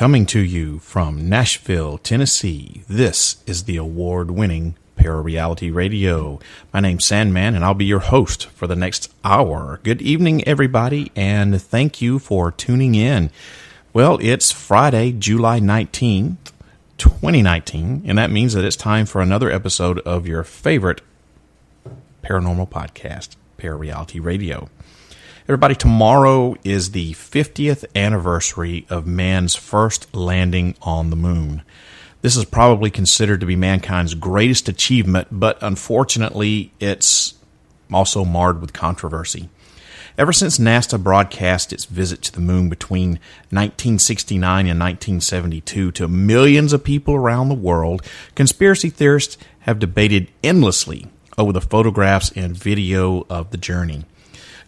Coming to you from Nashville, Tennessee, this is the award-winning ParaReality Radio. My name's Sandman, and I'll be your host for the next hour. Good evening, everybody, and thank you for tuning in. Well, it's Friday, July 19th, 2019, and that means that it's time for another episode of your favorite paranormal podcast, ParaReality Radio. Everybody, tomorrow is the 50th anniversary of man's first landing on the moon. This is probably considered to be mankind's greatest achievement, but unfortunately, it's also marred with controversy. Ever since NASA broadcast its visit to the moon between 1969 and 1972 to millions of people around the world, conspiracy theorists have debated endlessly over the photographs and video of the journey.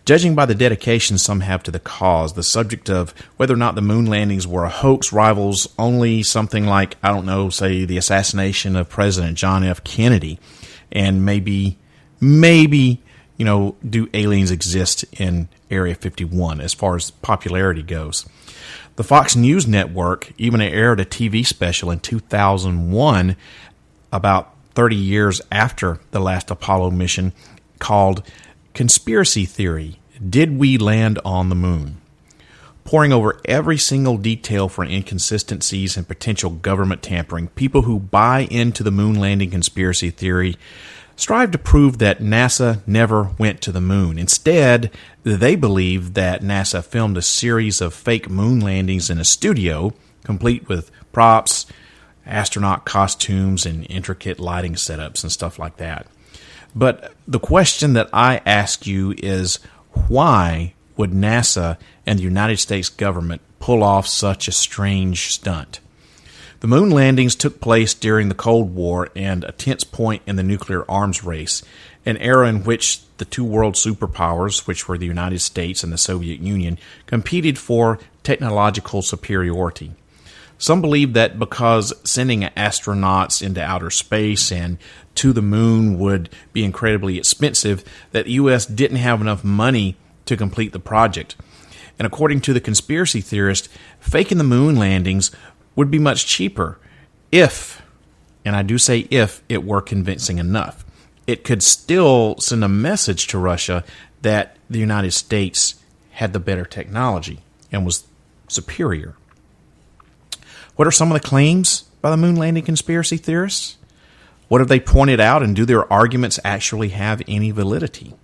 Judging by the dedication some have to the cause, the subject of whether or not the moon landings were a hoax rivals only something like, say the assassination of President John F. Kennedy. And maybe, do aliens exist in Area 51 as far as popularity goes? The Fox News Network even aired a TV special in 2001, about 30 years after the last Apollo mission, called Conspiracy Theory, Did We Land on the Moon? Poring over every single detail for inconsistencies and potential government tampering, people who buy into the moon landing conspiracy theory strive to prove that NASA never went to the moon. Instead, they believe that NASA filmed a series of fake moon landings in a studio, complete with props, astronaut costumes, and intricate lighting setups and stuff like that. But the question that I ask you is, why would NASA and the United States government pull off such a strange stunt? The moon landings took place during the Cold War and a tense point in the nuclear arms race, an era in which the two world superpowers, which were the United States and the Soviet Union, competed for technological superiority. Some believe that because sending astronauts into outer space and to the moon would be incredibly expensive, that the U.S. didn't have enough money to complete the project. And according to the conspiracy theorist, faking the moon landings would be much cheaper if, and I do say if, it were convincing enough. It could still send a message to Russia that the United States had the better technology and was superior. What are some of the claims by the moon landing conspiracy theorists? What have they pointed out, and do their arguments actually have any validity?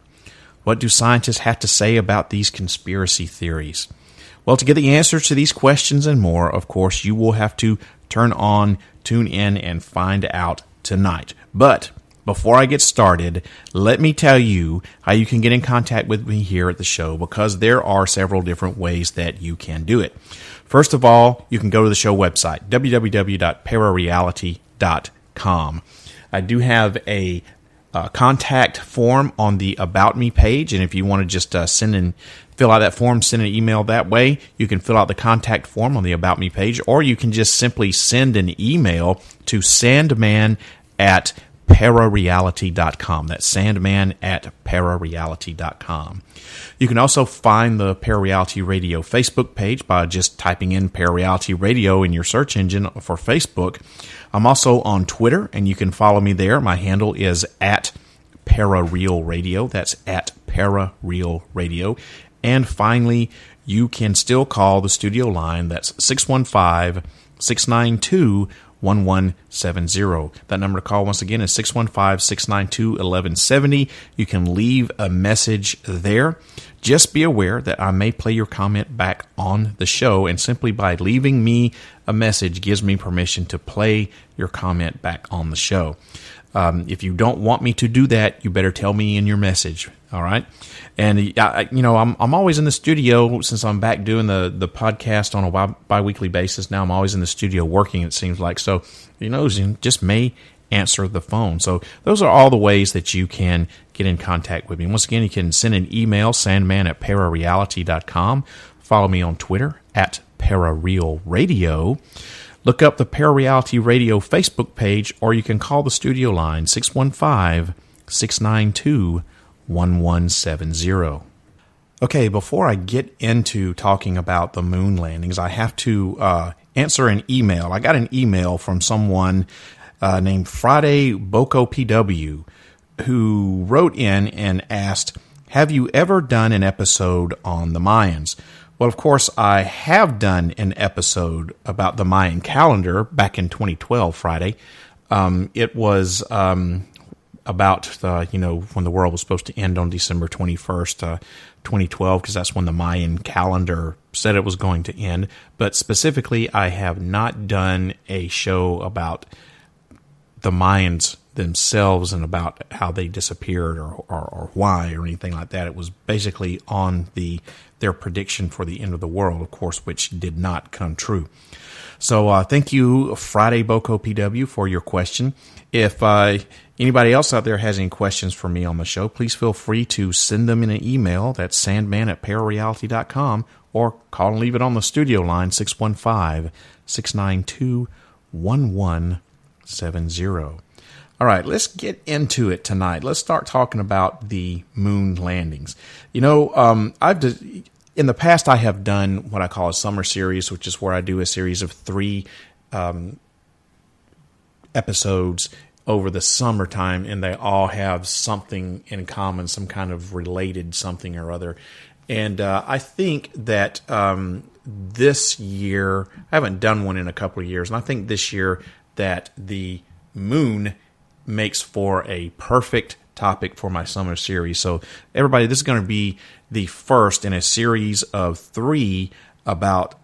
What do scientists have to say about these conspiracy theories? Well, to get the answers to these questions and more, of course, you will have to tune in, and find out tonight. But before I get started, let me tell you how you can get in contact with me here at the show, because there are several different ways that you can do it. First of all, you can go to the show website, www.parareality.com. I do have a contact form on the About Me page, and if you want to just fill out that form, send an email that way, you can fill out the contact form on the About Me page, or you can just simply send an email to sandman@parareality.com. That's sandman@parareality.com. You can also find the ParaReality Radio Facebook page by just typing in ParaReality Radio in your search engine for Facebook. I'm also on Twitter, and you can follow me there. My handle is @ParaRealRadio. That's @ParaRealRadio. And finally, you can still call the studio line. That's 615-692-1170. That number to call once again is 615-692-1170. You can leave a message there. Just be aware that I may play your comment back on the show, and simply by leaving me a message gives me permission to play your comment back on the show. If you don't want me to do that, you better tell me in your message. All right. And I'm always in the studio since I'm back doing the podcast on a bi-weekly basis. Now I'm always in the studio working, it seems like. So, you just may answer the phone. So those are all the ways that you can get in contact with me. Once again, you can send an email, sandman@parareality.com. Follow me on Twitter @ParaRealRadio. Look up the ParaReality Radio Facebook page, or you can call the studio line 615-692-1170. Okay, before I get into talking about the moon landings, I have to answer an email. I got an email from someone named Friday Boko PW who wrote in and asked, have you ever done an episode on the Mayans? Well, of course, I have done an episode about the Mayan calendar back in 2012, Friday. It was about, when the world was supposed to end on December 21st, 2012, because that's when the Mayan calendar said it was going to end. But specifically, I have not done a show about the Mayans themselves and about how they disappeared or why or anything like that. It was basically on their prediction for the end of the world, of course, which did not come true. So thank you, Friday Boko PW, for your question. If anybody else out there has any questions for me on the show, please feel free to send them in an email. That's sandman@parareality.com, or call and leave it on the studio line, 615-692-1170. All right, let's get into it tonight. Let's start talking about the moon landings. In the past, I have done what I call a summer series, which is where I do a series of 3 episodes over the summertime, and they all have something in common, some kind of related something or other. And I think that this year, I haven't done one in a couple of years, and I think this year that the moon makes for a perfect topic for my summer series. So everybody, this is going to be the first in a series of 3 about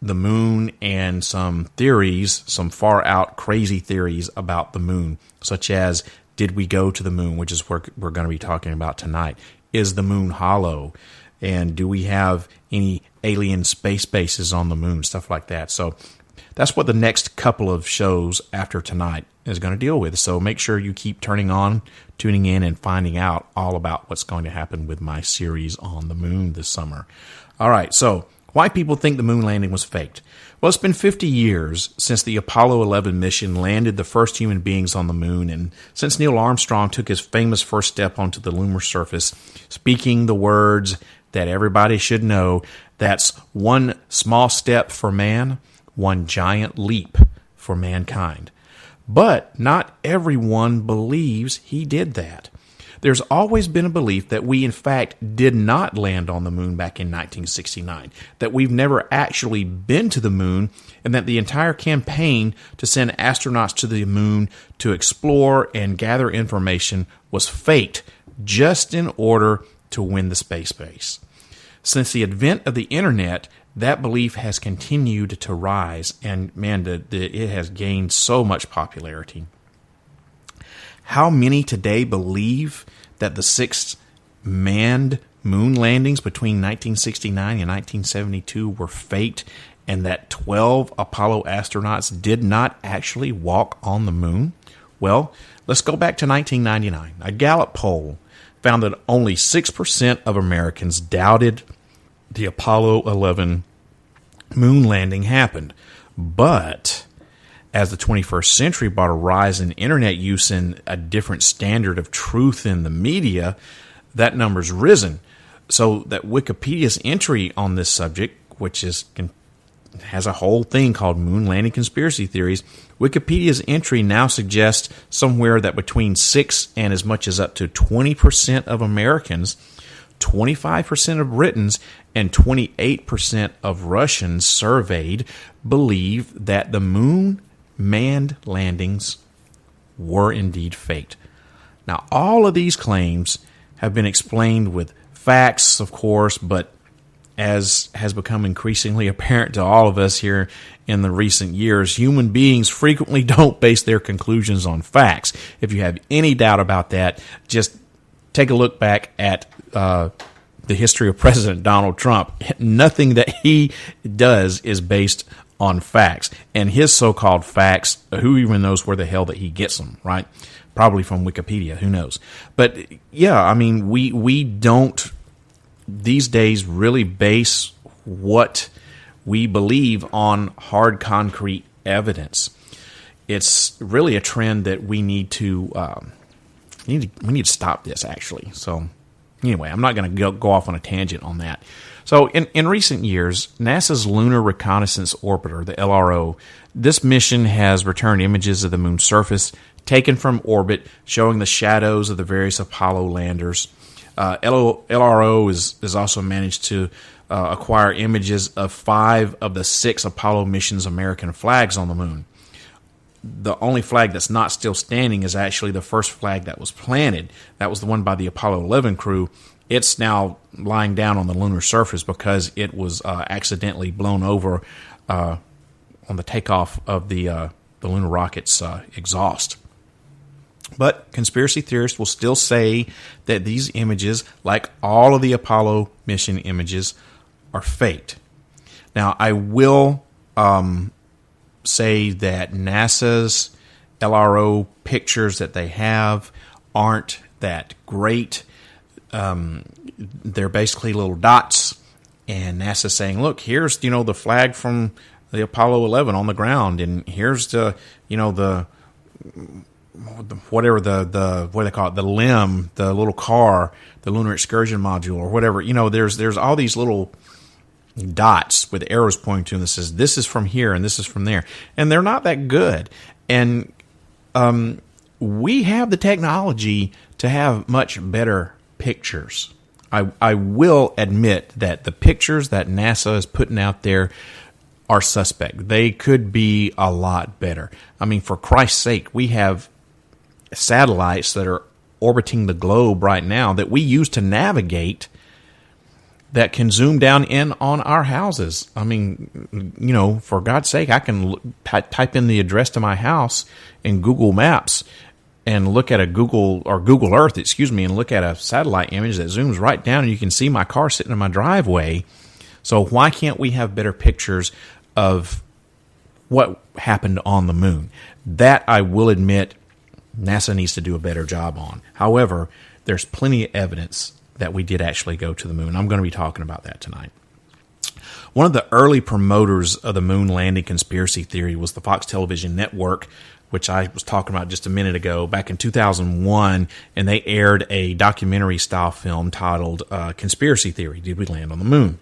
the moon and some theories, some far out crazy theories about the moon, such as, did we go to the moon, which is what we're going to be talking about tonight. Is the moon hollow? And do we have any alien space bases on the moon? Stuff like that. So that's what the next couple of shows after tonight is going to deal with. So make sure you keep tuning in, and finding out all about what's going to happen with my series on the moon this summer. All right, so why people think the moon landing was faked. Well, it's been 50 years since the Apollo 11 mission landed the first human beings on the moon, and since Neil Armstrong took his famous first step onto the lunar surface, speaking the words that everybody should know, that's one small step for man, one giant leap for mankind. But not everyone believes he did that. There's always been a belief that we, in fact, did not land on the moon back in 1969, that we've never actually been to the moon, and that the entire campaign to send astronauts to the moon to explore and gather information was faked just in order to win the space race. Since the advent of the internet, that belief has continued to rise, and man, it has gained so much popularity. How many today believe that the 6 manned moon landings between 1969 and 1972 were faked, and that 12 Apollo astronauts did not actually walk on the moon? Well, let's go back to 1999. A Gallup poll found that only 6% of Americans doubted the Apollo 11 moon landing happened. But as the 21st century brought a rise in internet use and a different standard of truth in the media, that number's risen. So that Wikipedia's entry on this subject, which has a whole thing called moon landing conspiracy theories, Wikipedia's entry now suggests somewhere that between 6 and as much as up to 20% of Americans, 25% of Britons, and 28% of Russians surveyed believe that the moon manned landings were indeed faked. Now, all of these claims have been explained with facts, of course, but as has become increasingly apparent to all of us here in the recent years, human beings frequently don't base their conclusions on facts. If you have any doubt about that, just take a look back at the history of President Donald Trump. Nothing that he does is based on facts. And his so-called facts, who even knows where the hell that he gets them, right? Probably from Wikipedia, who knows? But yeah, I mean, we don't these days really base what we believe on hard concrete evidence. It's really a trend that we need to stop this, actually. So Anyway, I'm not going to go off on a tangent on that. So in recent years, NASA's Lunar Reconnaissance Orbiter, the LRO, this mission has returned images of the moon's surface taken from orbit, showing the shadows of the various Apollo landers. LRO is also managed to acquire images of 5 of the 6 Apollo missions' American flags on the moon. The only flag that's not still standing is actually the first flag that was planted. That was the one by the Apollo 11 crew. It's now lying down on the lunar surface because it was accidentally blown over on the takeoff of the lunar rocket's exhaust. But conspiracy theorists will still say that these images, like all of the Apollo mission images, are faked. Now, I will say that NASA's LRO pictures that they have aren't that great. They're basically little dots, and NASA's saying, "Look, here's the flag from the Apollo 11 on the ground, and here's the whatever the what do they call it, the limb, the little car, the lunar excursion module, or whatever. There's all these little dots with arrows pointing to them that says this is from here and this is from there, and they're not that good. And we have the technology to have much better pictures. I will admit that the pictures that NASA is putting out there are suspect. They could be a lot better. I mean, for Christ's sake, we have satellites that are orbiting the globe right now that we use to navigate that can zoom down in on our houses. I mean, for God's sake, I can type in the address to my house in Google Maps and look at Google Earth, and look at a satellite image that zooms right down, and you can see my car sitting in my driveway. So why can't we have better pictures of what happened on the moon? That, I will admit, NASA needs to do a better job on. However, there's plenty of evidence that we did actually go to the moon. I'm going to be talking about that tonight. One of the early promoters of the moon landing conspiracy theory was the Fox television network, which I was talking about just a minute ago, back in 2001, and they aired a documentary-style film titled Conspiracy Theory, Did We Land on the Moon?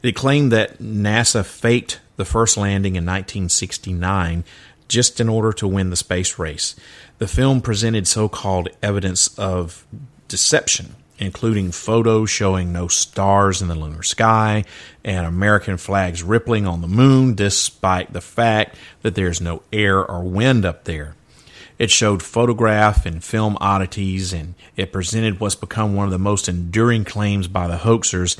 It claimed that NASA faked the first landing in 1969 just in order to win the space race. The film presented so-called evidence of deception, including photos showing no stars in the lunar sky and American flags rippling on the moon, despite the fact that there's no air or wind up there. It showed photograph and film oddities, and it presented what's become one of the most enduring claims by the hoaxers,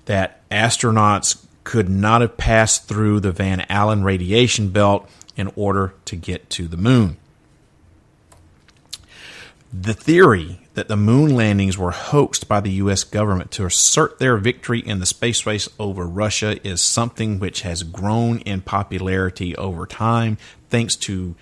that astronauts could not have passed through the Van Allen radiation belt in order to get to the moon. The theory that the moon landings were hoaxed by the U.S. government to assert their victory in the space race over Russia is something which has grown in popularity over time, thanks to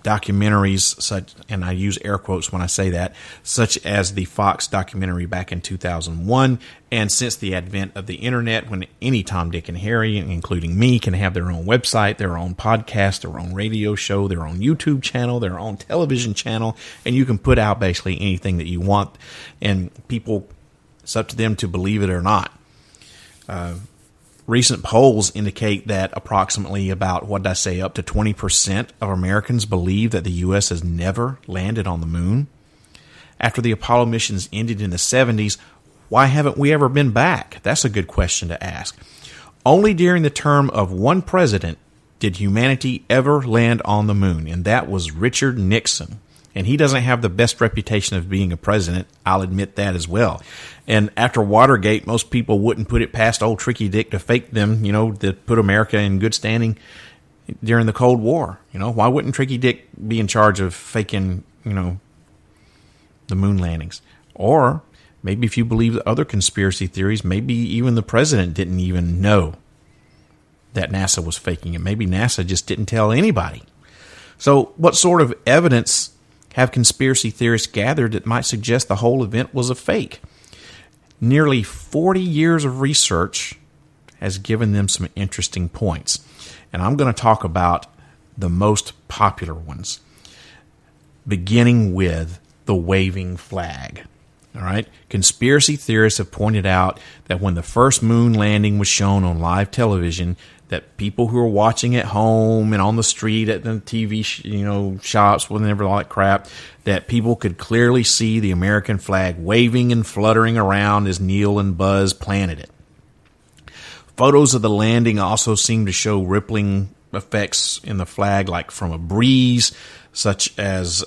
documentaries such, and I use air quotes when I say that, such as the Fox documentary back in 2001, and since the advent of the internet, when any Tom, Dick, and Harry, including me, can have their own website, their own podcast, their own radio show, their own YouTube channel, their own television channel, and you can put out basically anything that you want, and people, it's up to them to believe it or not. Recent polls indicate that approximately about, up to 20% of Americans believe that the U.S. has never landed on the moon. After the Apollo missions ended in the 70s, why haven't we ever been back? That's a good question to ask. Only during the term of one president did humanity ever land on the moon, and that was Richard Nixon. And he doesn't have the best reputation of being a president. I'll admit that as well. And after Watergate, most people wouldn't put it past old Tricky Dick to fake them, to put America in good standing during the Cold War. Why wouldn't Tricky Dick be in charge of faking, the moon landings? Or maybe if you believe the other conspiracy theories, maybe even the president didn't even know that NASA was faking it. Maybe NASA just didn't tell anybody. So what sort of evidence have conspiracy theorists gathered that might suggest the whole event was a fake? Nearly 40 years of research has given them some interesting points, and I'm going to talk about the most popular ones, beginning with the waving flag. All right. Conspiracy theorists have pointed out that when the first moon landing was shown on live television, that people who were watching at home and on the street at the TV, shops, whatever, all that crap, that people could clearly see the American flag waving and fluttering around as Neil and Buzz planted it. Photos of the landing also seem to show rippling effects in the flag, like from a breeze, such as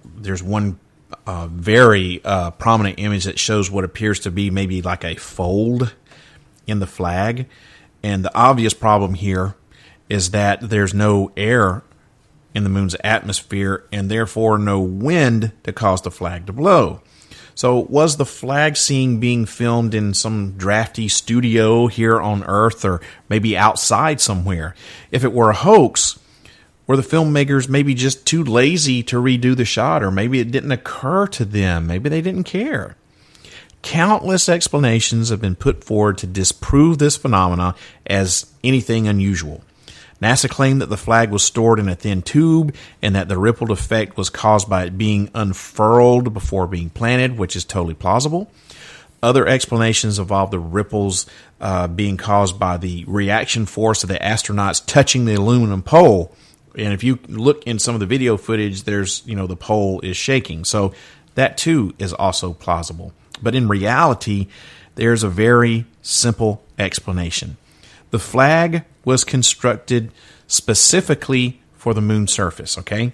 there's one very prominent image that shows what appears to be maybe like a fold in the flag. And the obvious problem here is that there's no air in the moon's atmosphere and therefore no wind to cause the flag to blow. So was the flag scene being filmed in some drafty studio here on Earth or maybe outside somewhere? If it were a hoax, were the filmmakers maybe just too lazy to redo the shot, or maybe it didn't occur to them? Maybe they didn't care. Countless explanations have been put forward to disprove this phenomena as anything unusual. NASA claimed that the flag was stored in a thin tube and that the rippled effect was caused by it being unfurled before being planted, which is totally plausible. Other explanations involve the ripples being caused by the reaction force of the astronauts touching the aluminum pole. And if you look in some of the video footage, there's, the pole is shaking. So that too is also plausible. But in reality, there's a very simple explanation. The flag was constructed specifically for the moon surface, okay?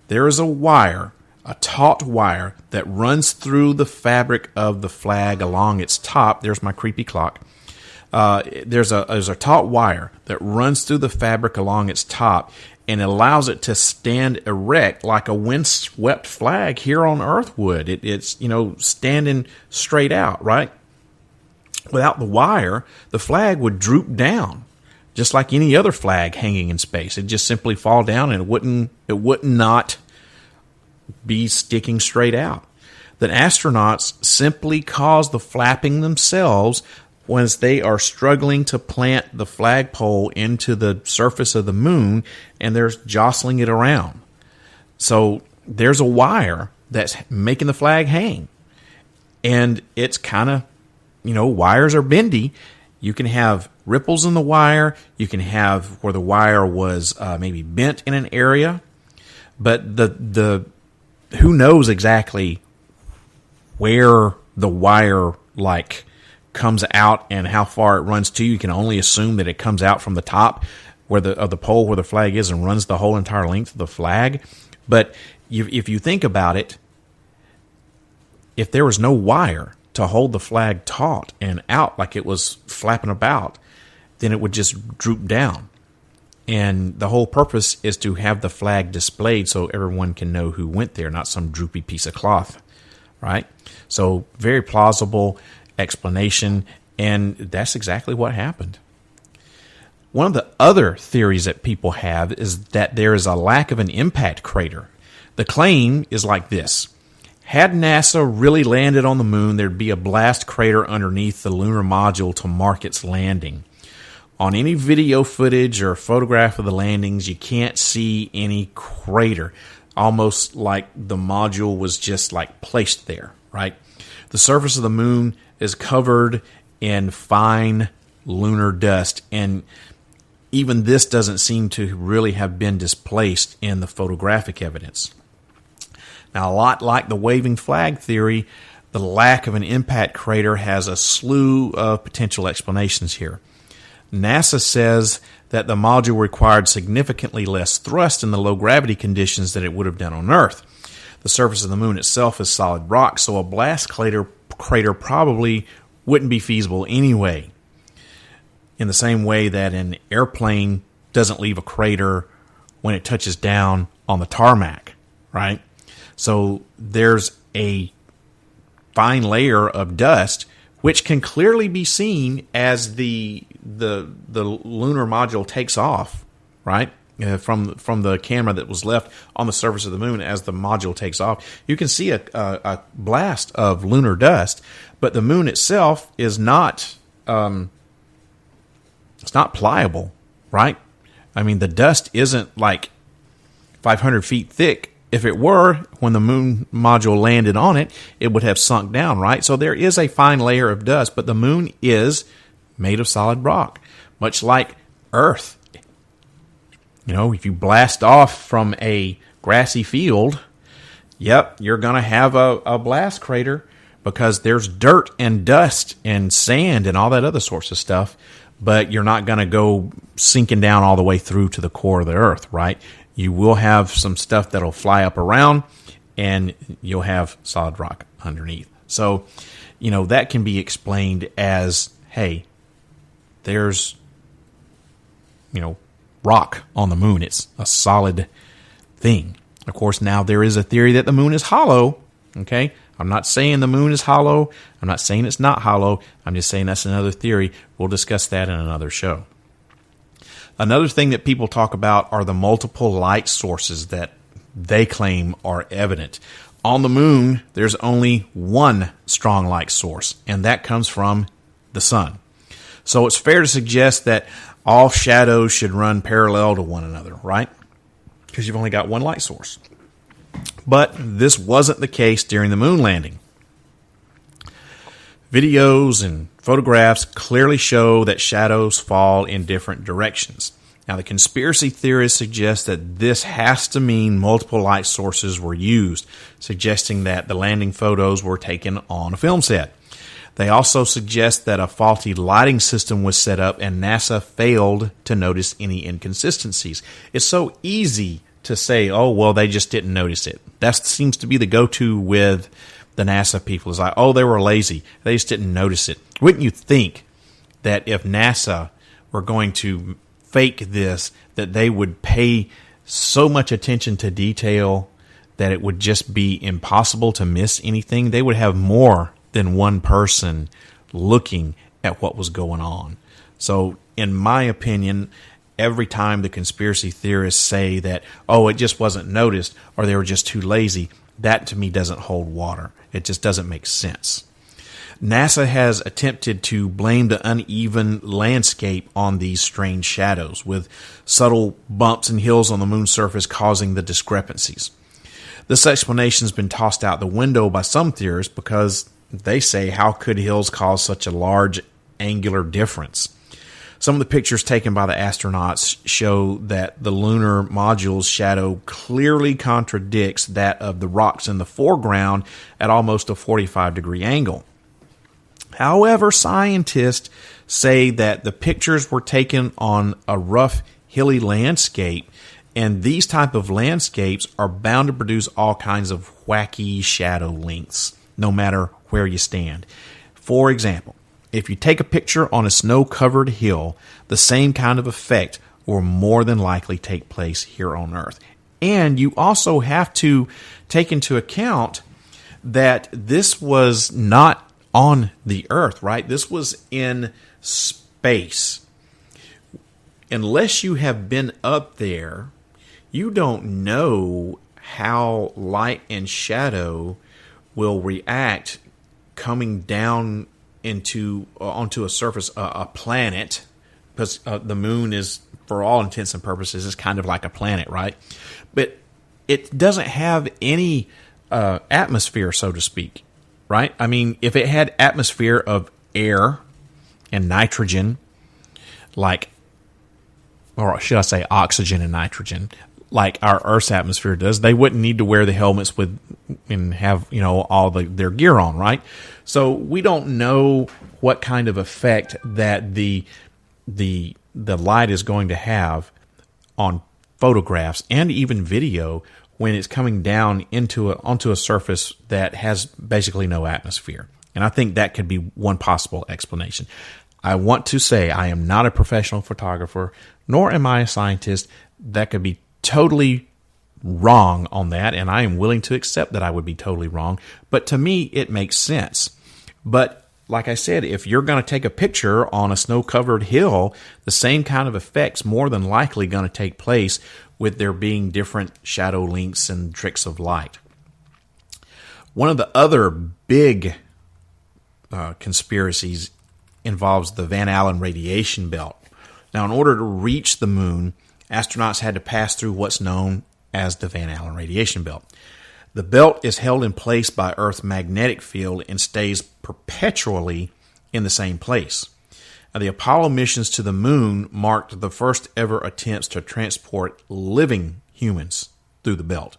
There is a wire, a taut wire, that runs through the fabric of the flag along its top. There's my creepy clock. There's a taut wire that runs through the fabric along its top and allows it to stand erect like a windswept flag here on Earth would. It's standing straight out, right? Without the wire, the flag would droop down, just like any other flag hanging in space. It'd just simply fall down, and it would not be sticking straight out. The astronauts simply cause the flapping themselves once they are struggling to plant the flagpole into the surface of the moon, and they're jostling it around. So there's a wire that's making the flag hang, and it's kind of, wires are bendy. You can have ripples in the wire. You can have where the wire was maybe bent in an area, but the who knows exactly where the wire comes out and how far it runs to. You can only assume that it comes out from the top of the pole where the flag is and runs the whole entire length of the flag. But if you think about it, if there was no wire to hold the flag taut and out like it was flapping about, then it would just droop down. And the whole purpose is to have the flag displayed so everyone can know who went there, not some droopy piece of cloth, right? So very plausible explanation, and that's exactly what happened. One of the other theories that people have is that there is a lack of an impact crater. The claim is like this. Had NASA really landed on the moon, there'd be a blast crater underneath the lunar module to mark its landing. On any video footage or photograph of the landings, you can't see any crater, almost like the module was just placed there, right? The surface of the moon is covered in fine lunar dust, and even this doesn't seem to really have been displaced in the photographic evidence. Now, a lot like the waving flag theory, the lack of an impact crater has a slew of potential explanations here. NASA says that the module required significantly less thrust in the low gravity conditions than it would have done on Earth. The surface of the moon itself is solid rock, so a blast crater probably wouldn't be feasible anyway. In the same way that an airplane doesn't leave a crater when it touches down on the tarmac, right? So there's a fine layer of dust which can clearly be seen as the lunar module takes off, right? From the camera that was left on the surface of the moon as the module takes off. You can see a blast of lunar dust, but the moon itself is not it's not pliable, right? I mean, the dust isn't 500 feet thick if it were, when the moon module landed on it, it would have sunk down, right? So there is a fine layer of dust, but the moon is made of solid rock, much like Earth. You know, if you blast off from a grassy field, yep, you're going to have a blast crater because there's dirt and dust and sand and all that other sorts of stuff, but you're not going to go sinking down all the way through to the core of the Earth, right? You will have some stuff that'll fly up around, and you'll have solid rock underneath. So, you know, that can be explained as, hey, there's, you know, rock on the moon. It's a solid thing. Of course, now there is a theory that the moon is hollow, okay? I'm not saying the moon is hollow. I'm not saying it's not hollow. I'm just saying that's another theory. We'll discuss that in another show. Another thing that people talk about are the multiple light sources that they claim are evident. On the moon, there's only one strong light source, and that comes from the sun. So it's fair to suggest that all shadows should run parallel to one another, right? Because you've only got one light source. But this wasn't the case during the moon landing. Videos and photographs clearly show that shadows fall in different directions. Now, the conspiracy theorists suggest that this has to mean multiple light sources were used, suggesting that the landing photos were taken on a film set. They also suggest that a faulty lighting system was set up and NASA failed to notice any inconsistencies. It's so easy to say, oh, well, they just didn't notice it. That seems to be the go-to with the NASA people. It's like, oh, they were lazy. They just didn't notice it. Wouldn't you think that if NASA were going to fake this, that they would pay so much attention to detail that it would just be impossible to miss anything? They would have more than one person looking at what was going on. So, in my opinion, every time the conspiracy theorists say that, oh, it just wasn't noticed or they were just too lazy, that to me doesn't hold water. It just doesn't make sense. NASA has attempted to blame the uneven landscape on these strange shadows, with subtle bumps and hills on the moon's surface causing the discrepancies. This explanation has been tossed out the window by some theorists because they say, how could hills cause such a large angular difference? Some of the pictures taken by the astronauts show that the lunar module's shadow clearly contradicts that of the rocks in the foreground at almost a 45-degree angle. However, scientists say that the pictures were taken on a rough, hilly landscape, and these type of landscapes are bound to produce all kinds of wacky shadow lengths, no matter where you stand. For example, if you take a picture on a snow-covered hill, the same kind of effect will more than likely take place here on Earth. And you also have to take into account that this was not on the Earth, right? This was in space. Unless you have been up there, you don't know how light and shadow will react coming down onto a surface, a planet, because the moon is, for all intents and purposes, is kind of like a planet, right? But it doesn't have any atmosphere, so to speak, right? I mean, if it had atmosphere of air and nitrogen, or should I say oxygen and nitrogen, like our Earth's atmosphere does, they wouldn't need to wear the helmets and have, all their gear on, right? So we don't know what kind of effect that the light is going to have on photographs and even video when it's coming down onto a surface that has basically no atmosphere. And I think that could be one possible explanation. I want to say I am not a professional photographer, nor am I a scientist. That could be totally wrong on that, and I am willing to accept that I would be totally wrong. But to me, it makes sense. But like I said, if you're going to take a picture on a snow-covered hill, the same kind of effects more than likely going to take place with there being different shadow lengths and tricks of light. One of the other big conspiracies involves the Van Allen radiation belt. Now, in order to reach the moon, astronauts had to pass through what's known as the Van Allen radiation belt. The belt is held in place by Earth's magnetic field and stays perpetually in the same place. Now, the Apollo missions to the moon marked the first ever attempts to transport living humans through the belt.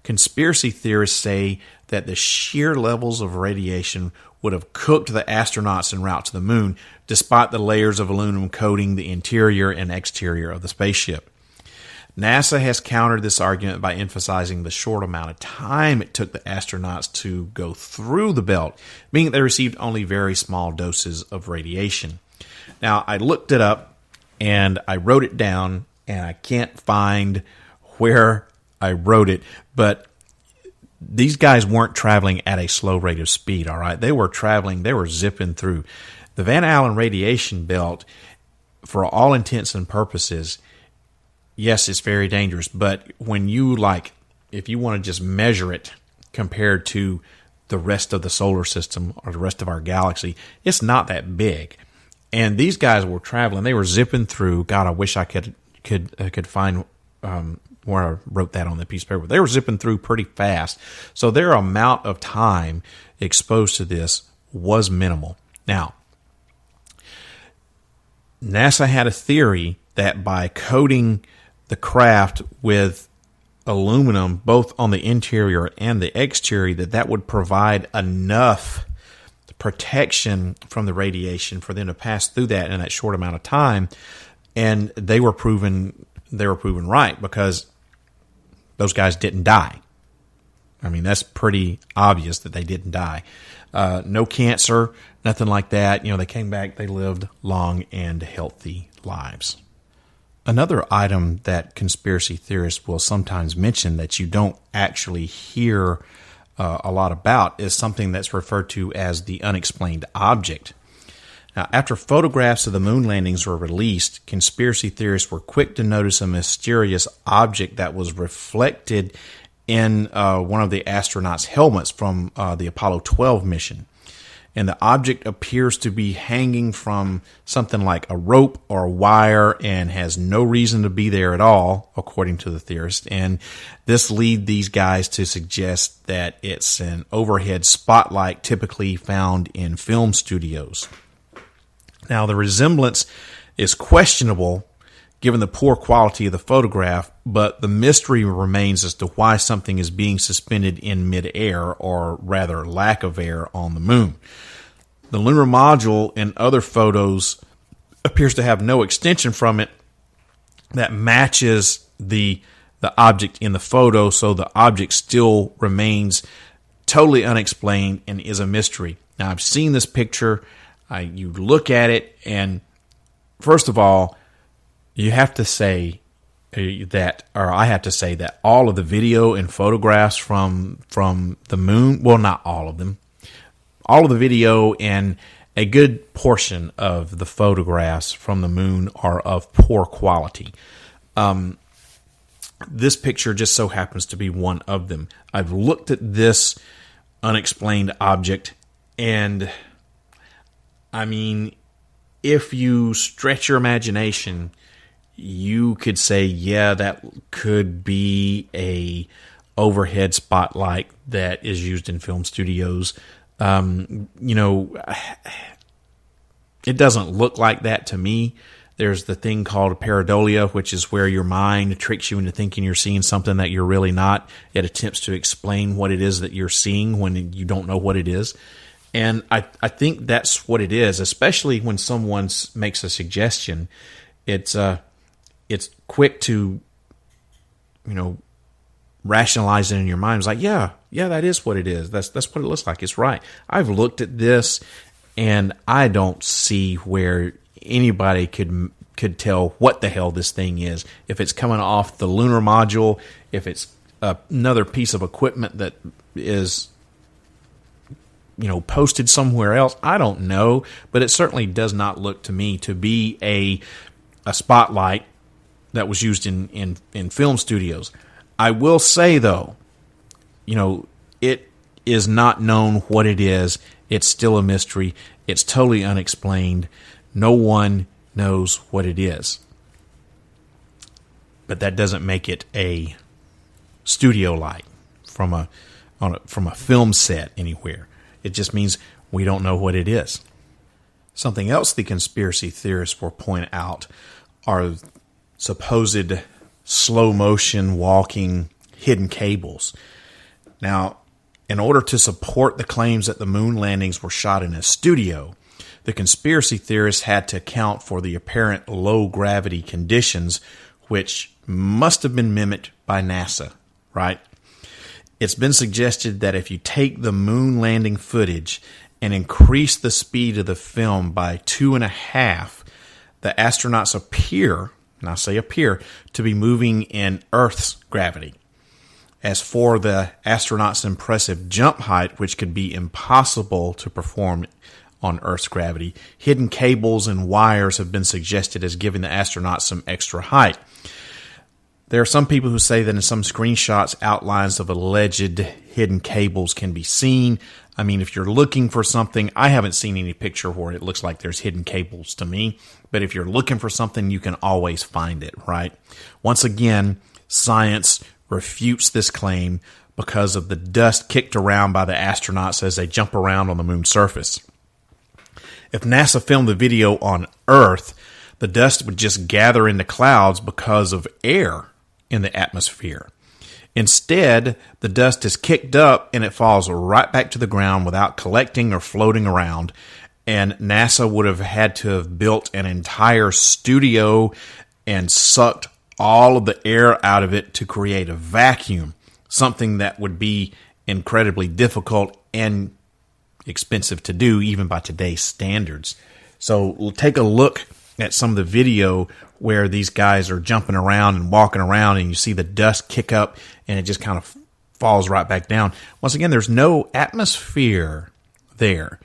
Conspiracy theorists say that the sheer levels of radiation would have cooked the astronauts en route to the moon, despite the layers of aluminum coating the interior and exterior of the spaceship. NASA has countered this argument by emphasizing the short amount of time it took the astronauts to go through the belt, meaning they received only very small doses of radiation. Now, I looked it up and I wrote it down, and I can't find where I wrote it, but these guys weren't traveling at a slow rate of speed, all right? They were zipping through. The Van Allen radiation belt, for all intents and purposes, yes, it's very dangerous, but when you, if you want to just measure it compared to the rest of the solar system or the rest of our galaxy, it's not that big. And these guys were traveling. They were zipping through. God, I wish I could find where I wrote that on the piece of paper. They were zipping through pretty fast. So their amount of time exposed to this was minimal. Now, NASA had a theory that by coating the craft with aluminum, both on the interior and the exterior, that would provide enough protection from the radiation for them to pass through that in that short amount of time. And they were proven right, because those guys didn't die. I mean, that's pretty obvious that they didn't die. No cancer, nothing like that. They came back, they lived long and healthy lives. Another item that conspiracy theorists will sometimes mention that you don't actually hear a lot about is something that's referred to as the unexplained object. Now, after photographs of the moon landings were released, conspiracy theorists were quick to notice a mysterious object that was reflected in one of the astronauts' helmets from the Apollo 12 mission. And the object appears to be hanging from something like a rope or a wire and has no reason to be there at all, according to the theorists. And this leads these guys to suggest that it's an overhead spotlight typically found in film studios. Now, the resemblance is questionable given the poor quality of the photograph, but the mystery remains as to why something is being suspended in midair, or rather lack of air, on the moon. The lunar module in other photos appears to have no extension from it that matches the object in the photo, so the object still remains totally unexplained and is a mystery. Now, I've seen this picture. You look at it, and first of all, you have to say that, or I have to say that all of the video and photographs from the moon, well, not all of them, all of the video and a good portion of the photographs from the moon are of poor quality. This picture just so happens to be one of them. I've looked at this unexplained object, and I mean, if you stretch your imagination, you could say, yeah, that could be a overhead spotlight that is used in film studios. It doesn't look like that to me. There's the thing called pareidolia, which is where your mind tricks you into thinking you're seeing something that you're really not. It attempts to explain what it is that you're seeing when you don't know what it is. And I think that's what it is, especially when someone makes a suggestion. It's quick to, rationalize it in your mind. It's like, yeah, that is what it is. That's what it looks like. It's right. I've looked at this, and I don't see where anybody could tell what the hell this thing is. If it's coming off the lunar module, if it's another piece of equipment that is, posted somewhere else, I don't know. But it certainly does not look to me to be a spotlight that was used in film studios. I will say, though, it is not known what it is. It's still a mystery. It's totally unexplained. No one knows what it is. But that doesn't make it a studio light, from a film set anywhere. It just means we don't know what it is. Something else the conspiracy theorists will point out are supposed slow motion walking hidden cables. Now, in order to support the claims that the moon landings were shot in a studio, the conspiracy theorists had to account for the apparent low gravity conditions, which must have been mimicked by NASA, right? It's been suggested that if you take the moon landing footage and increase the speed of the film by 2.5, the astronauts appear, and I say appear, to be moving in Earth's gravity. As for the astronauts' impressive jump height, which could be impossible to perform on Earth's gravity, hidden cables and wires have been suggested as giving the astronauts some extra height. There are some people who say that in some screenshots, outlines of alleged hidden cables can be seen. I mean, if you're looking for something, I haven't seen any picture where it looks like there's hidden cables to me, but if you're looking for something, you can always find it, right? Once again, science refutes this claim because of the dust kicked around by the astronauts as they jump around on the moon's surface. If NASA filmed the video on Earth, the dust would just gather into clouds because of air in the atmosphere. Instead, the dust is kicked up and it falls right back to the ground without collecting or floating around, and NASA would have had to have built an entire studio and sucked all of the air out of it to create a vacuum, something that would be incredibly difficult and expensive to do even by today's standards. So we'll take a look at some of the video where these guys are jumping around and walking around and you see the dust kick up and it just kind of falls right back down. Once again, there's no atmosphere there.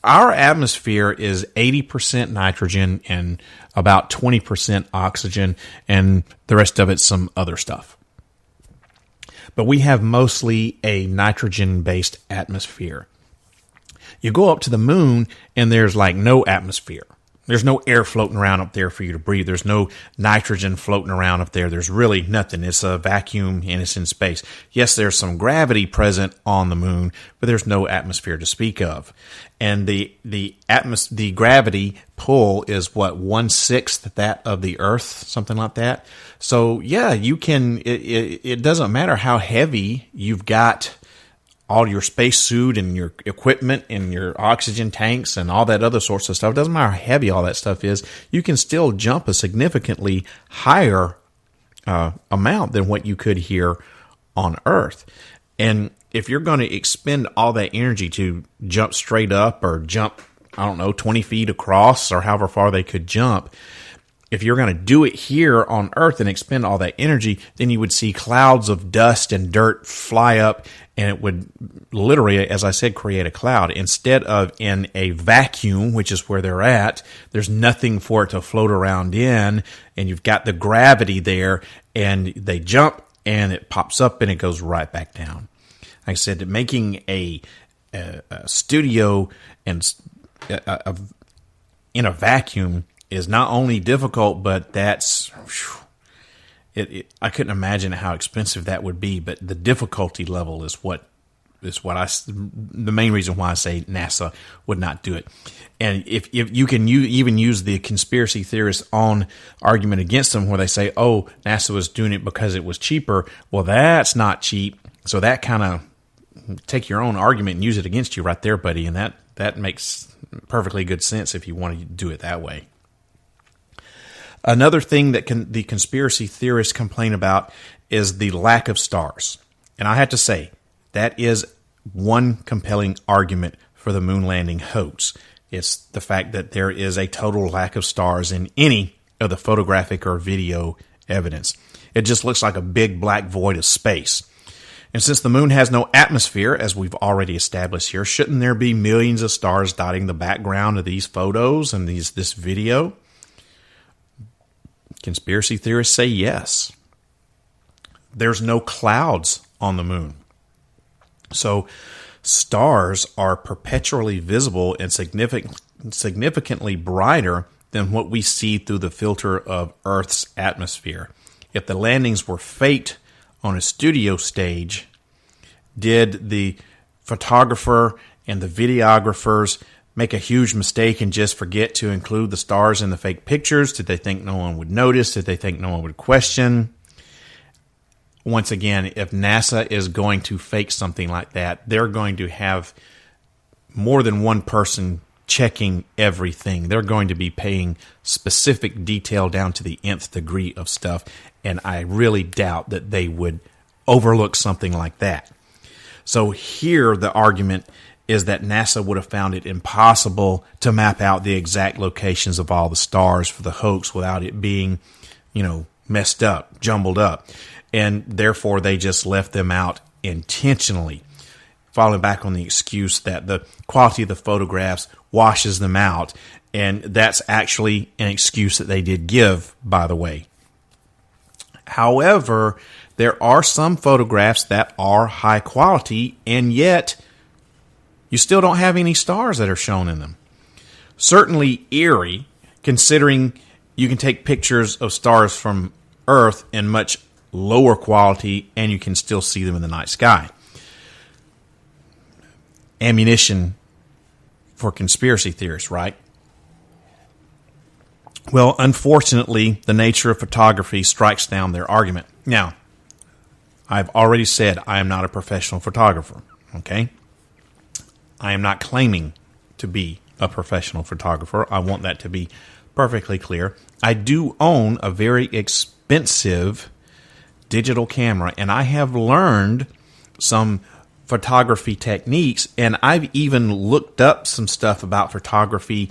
Our atmosphere is 80% nitrogen and about 20% oxygen, and the rest of it's some other stuff. But we have mostly a nitrogen-based atmosphere. You go up to the moon, and there's like no atmosphere. There's no air floating around up there for you to breathe. There's no nitrogen floating around up there. There's really nothing. It's a vacuum and it's in space. Yes, there's some gravity present on the moon, but there's no atmosphere to speak of. And the gravity pull is what, 1/6 that of the Earth, something like that. So yeah, you can. It doesn't matter how heavy you've got all your spacesuit and your equipment and your oxygen tanks and all that other sorts of stuff. It doesn't matter how heavy all that stuff is. You can still jump a significantly higher amount than what you could here on Earth. And if you're going to expend all that energy to jump straight up or jump, 20 feet across or however far they could jump, if you're going to do it here on Earth and expend all that energy, then you would see clouds of dust and dirt fly up, and it would literally, as I said, create a cloud. Instead of in a vacuum, which is where they're at, there's nothing for it to float around in, and you've got the gravity there, and they jump, and it pops up, and it goes right back down. Like I said, making a studio and in a vacuum is not only difficult, but that's I couldn't imagine how expensive that would be. But the difficulty level is the main reason why I say NASA would not do it. And if you can even use the conspiracy theorists' own argument against them, where they say, "Oh, NASA was doing it because it was cheaper." Well, that's not cheap. So that kind of take your own argument and use it against you right there, buddy. And that makes perfectly good sense if you want to do it that way. Another thing that the conspiracy theorists complain about is the lack of stars. And I have to say, that is one compelling argument for the moon landing hoax. It's the fact that there is a total lack of stars in any of the photographic or video evidence. It just looks like a big black void of space. And since the moon has no atmosphere, as we've already established here, shouldn't there be millions of stars dotting the background of these photos and this video? Conspiracy theorists say yes. There's no clouds on the moon. So stars are perpetually visible and significantly brighter than what we see through the filter of Earth's atmosphere. If the landings were faked on a studio stage, did the photographer and the videographers make a huge mistake and just forget to include the stars in the fake pictures? Did they think no one would notice? Did they think no one would question? Once again, if NASA is going to fake something like that, they're going to have more than one person checking everything. They're going to be paying specific detail down to the nth degree of stuff, and I really doubt that they would overlook something like that. So here the argument is that NASA would have found it impossible to map out the exact locations of all the stars for the hoax without it being, messed up, jumbled up. And therefore they just left them out intentionally, falling back on the excuse that the quality of the photographs washes them out. And that's actually an excuse that they did give, by the way. However, there are some photographs that are high quality, and yet you still don't have any stars that are shown in them. Certainly eerie, considering you can take pictures of stars from Earth in much lower quality and you can still see them in the night sky. Ammunition for conspiracy theorists, right? Well, unfortunately, the nature of photography strikes down their argument. Now, I've already said I am not a professional photographer, okay? I am not claiming to be a professional photographer. I want that to be perfectly clear. I do own a very expensive digital camera, and I have learned some photography techniques, and I've even looked up some stuff about photography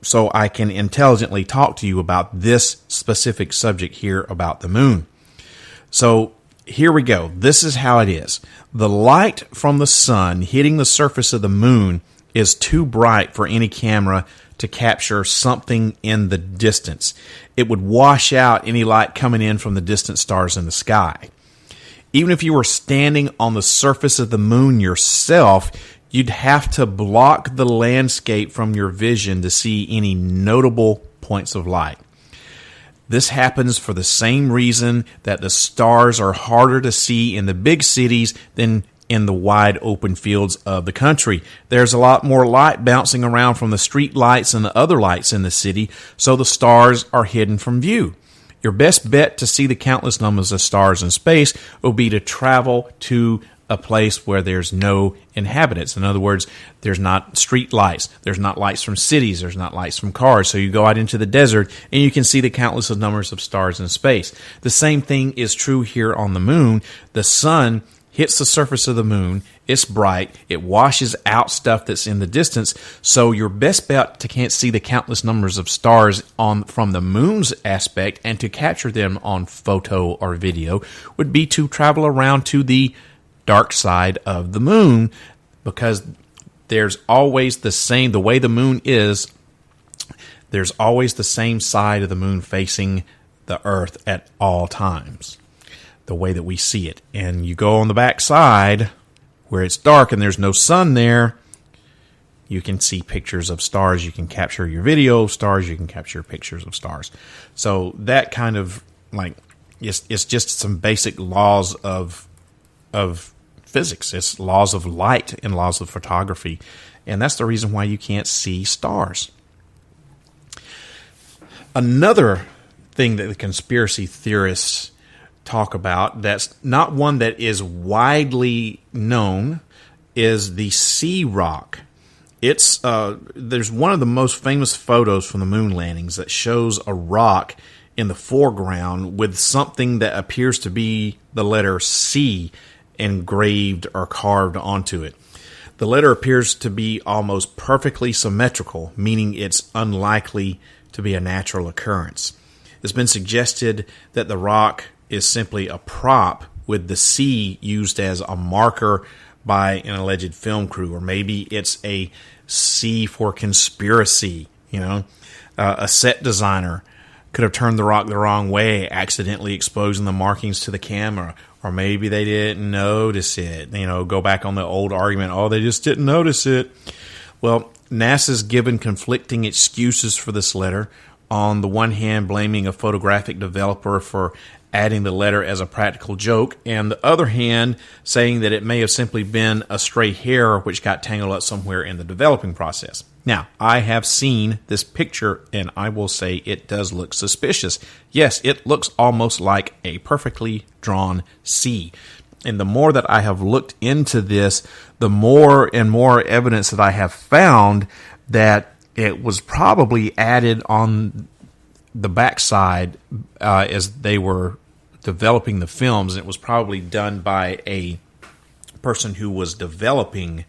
so I can intelligently talk to you about this specific subject here about the moon. So here we go. This is how it is. The light from the sun hitting the surface of the moon is too bright for any camera to capture something in the distance. It would wash out any light coming in from the distant stars in the sky. Even if you were standing on the surface of the moon yourself, you'd have to block the landscape from your vision to see any notable points of light. This happens for the same reason that the stars are harder to see in the big cities than in the wide open fields of the country. There's a lot more light bouncing around from the street lights and the other lights in the city, so the stars are hidden from view. Your best bet to see the countless numbers of stars in space will be to travel to a place where there's no inhabitants. In other words, there's not street lights, there's not lights from cities, there's not lights from cars. So you go out into the desert and you can see the countless of numbers of stars in space. The same thing is true here on the moon. The sun hits the surface of the moon, it's bright, it washes out stuff that's in the distance, so your best bet to can't see the countless numbers of stars from the moon's aspect and to capture them on photo or video would be to travel around to the dark side of the moon, because there's always the way the moon is, there's always the same side of the moon facing the earth at all times, the way that we see it. And you go on the back side where it's dark and there's no sun there, you can see pictures of stars, you can capture your video of stars, you can capture pictures of stars. So that kind of it's just some basic laws of physics. It's laws of light and laws of photography. And that's the reason why you can't see stars. Another thing that the conspiracy theorists talk about that's not one that is widely known is the sea rock. It's there's one of the most famous photos from the moon landings that shows a rock in the foreground with something that appears to be the letter C engraved or carved onto it. The letter appears to be almost perfectly symmetrical, meaning it's unlikely to be a natural occurrence. It's been suggested that the rock is simply a prop with the C used as a marker by an alleged film crew, or maybe it's a C for conspiracy. A set designer could have turned the rock the wrong way, accidentally exposing the markings to the camera, or maybe they didn't notice it. Go back on the old argument, they just didn't notice it. Well, NASA's given conflicting excuses for this letter. On the one hand, blaming a photographic developer for adding the letter as a practical joke, and the other hand saying that it may have simply been a stray hair which got tangled up somewhere in the developing process. Now, I have seen this picture, and I will say it does look suspicious. Yes, it looks almost like a perfectly drawn C. And the more that I have looked into this, the more and more evidence that I have found that it was probably added on the backside as they were developing the films. It was probably done by a person who was developing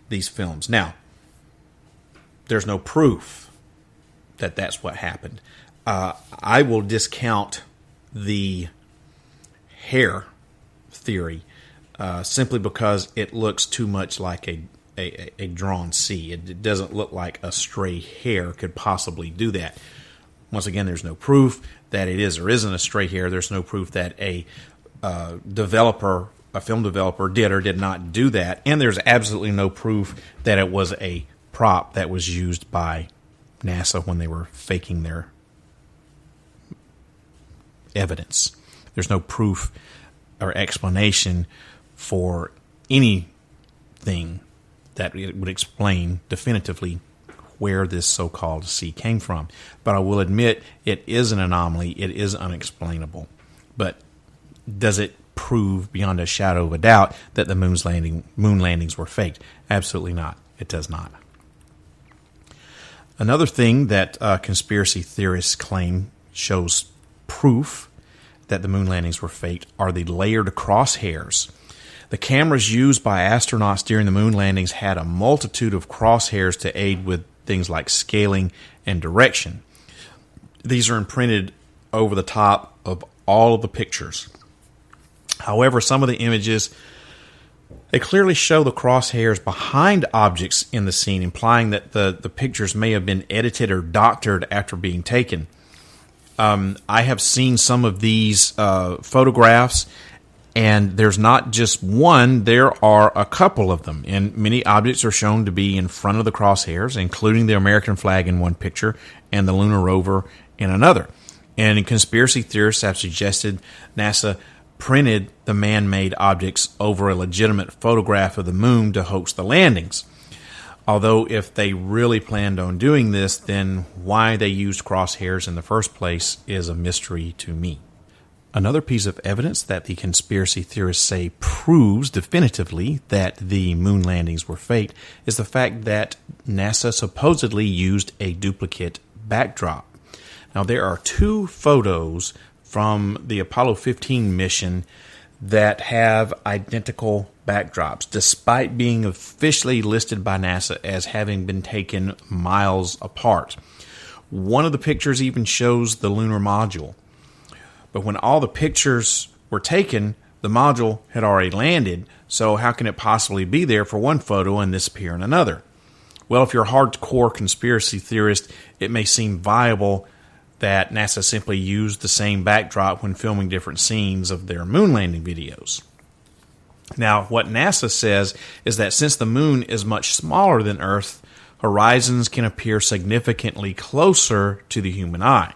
these films. Now, there's no proof that that's what happened. I will discount the hair theory simply because it looks too much like a drawn C. It doesn't look like a stray hair could possibly do that. Once again, there's no proof that it is or isn't a stray hair. There's no proof that a developer, a film developer, did or did not do that. And there's absolutely no proof that it was a prop that was used by NASA when they were faking their evidence. There's no proof or explanation for anything that would explain definitively where this so-called C came from. But I will admit it is an anomaly. It is unexplainable. But does it prove beyond a shadow of a doubt that the moon landings were faked? Absolutely not. It does not. Another thing that conspiracy theorists claim shows proof that the moon landings were faked are the layered crosshairs. The cameras used by astronauts during the moon landings had a multitude of crosshairs to aid with things like scaling and direction. These are imprinted over the top of all of the pictures. However, some of the images, they clearly show the crosshairs behind objects in the scene, implying that the pictures may have been edited or doctored after being taken. I have seen some of these photographs, and there's not just one, there are a couple of them. And many objects are shown to be in front of the crosshairs, including the American flag in one picture and the lunar rover in another. And conspiracy theorists have suggested NASA printed the man-made objects over a legitimate photograph of the moon to hoax the landings. Although if they really planned on doing this, then why they used crosshairs in the first place is a mystery to me. Another piece of evidence that the conspiracy theorists say proves definitively that the moon landings were faked is the fact that NASA supposedly used a duplicate backdrop. Now, there are two photos from the Apollo 15 mission that have identical backdrops, despite being officially listed by NASA as having been taken miles apart. One of the pictures even shows the lunar module. But when all the pictures were taken, the module had already landed, so how can it possibly be there for one photo and disappear in another? Well, if you're a hardcore conspiracy theorist, it may seem viable that NASA simply used the same backdrop when filming different scenes of their moon landing videos. Now, what NASA says is that since the moon is much smaller than Earth, horizons can appear significantly closer to the human eye.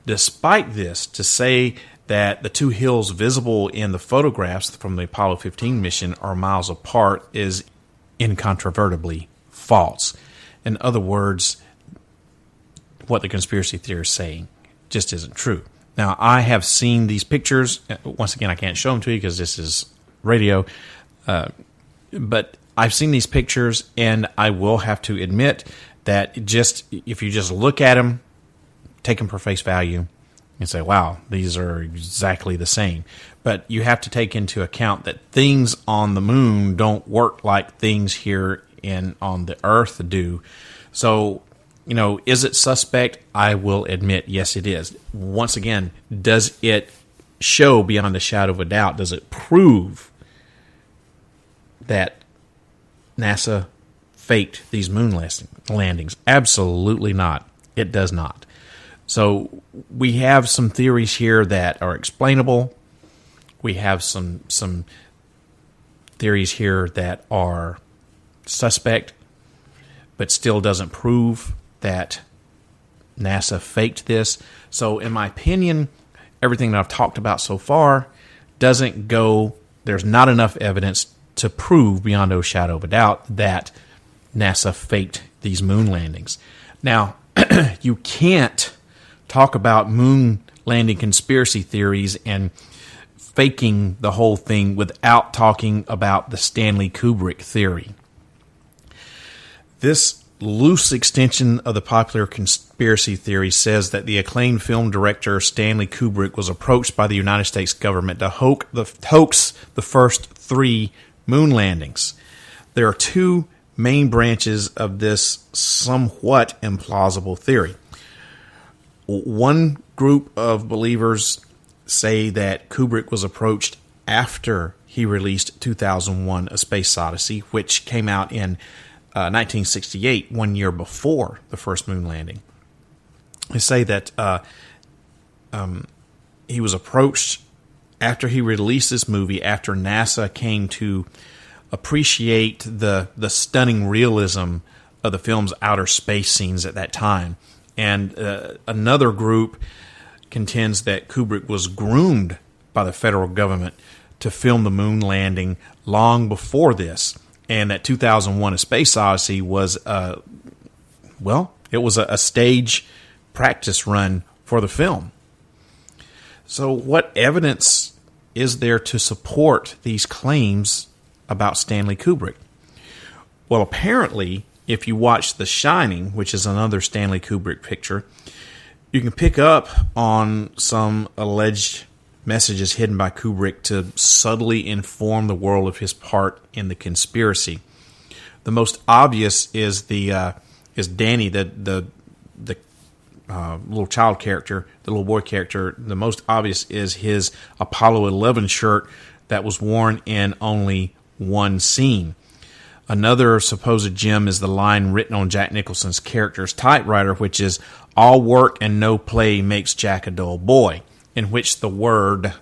Despite this, to say that the two hills visible in the photographs from the Apollo 15 mission are miles apart is incontrovertibly false. In other words, what the conspiracy theorists are saying just isn't true. Now, I have seen these pictures. Once again, I can't show them to you because this is radio. But I've seen these pictures, and I will have to admit that if you just look at them, take them for face value, and say, wow, these are exactly the same. But you have to take into account that things on the moon don't work like things here on the Earth do. So, is it suspect? I will admit, yes, it is. Once again, does it show beyond a shadow of a doubt? Does it prove that NASA faked these moon landings? Absolutely not. It does not. So we have some theories here that are explainable. We have some theories here that are suspect, but still doesn't prove that NASA faked this. So in my opinion, everything that I've talked about so far doesn't go, there's not enough evidence to prove beyond a shadow of a doubt that NASA faked these moon landings. Now, you can't talk about moon landing conspiracy theories and faking the whole thing without talking about the Stanley Kubrick theory. This loose extension of the popular conspiracy theory says that the acclaimed film director Stanley Kubrick was approached by the United States government to hoax the first 3 moon landings. There are 2 main branches of this somewhat implausible theory. One group of believers say that Kubrick was approached after he released 2001: A Space Odyssey, which came out in 1968, 1 year before the first moon landing. They say that he was approached after he released this movie, after NASA came to appreciate the stunning realism of the film's outer space scenes at that time. And another group contends that Kubrick was groomed by the federal government to film the moon landing long before this, and that 2001: A Space Odyssey was, it was a stage practice run for the film. So what evidence is there to support these claims about Stanley Kubrick? Well, apparently, if you watch The Shining, which is another Stanley Kubrick picture, you can pick up on some alleged messages hidden by Kubrick to subtly inform the world of his part in the conspiracy. The most obvious is is Danny, the little child character, the little boy character. The most obvious is his Apollo 11 shirt that was worn in only one scene. Another supposed gem is the line written on Jack Nicholson's character's typewriter, which is, "All work and no play makes Jack a dull boy," in which the word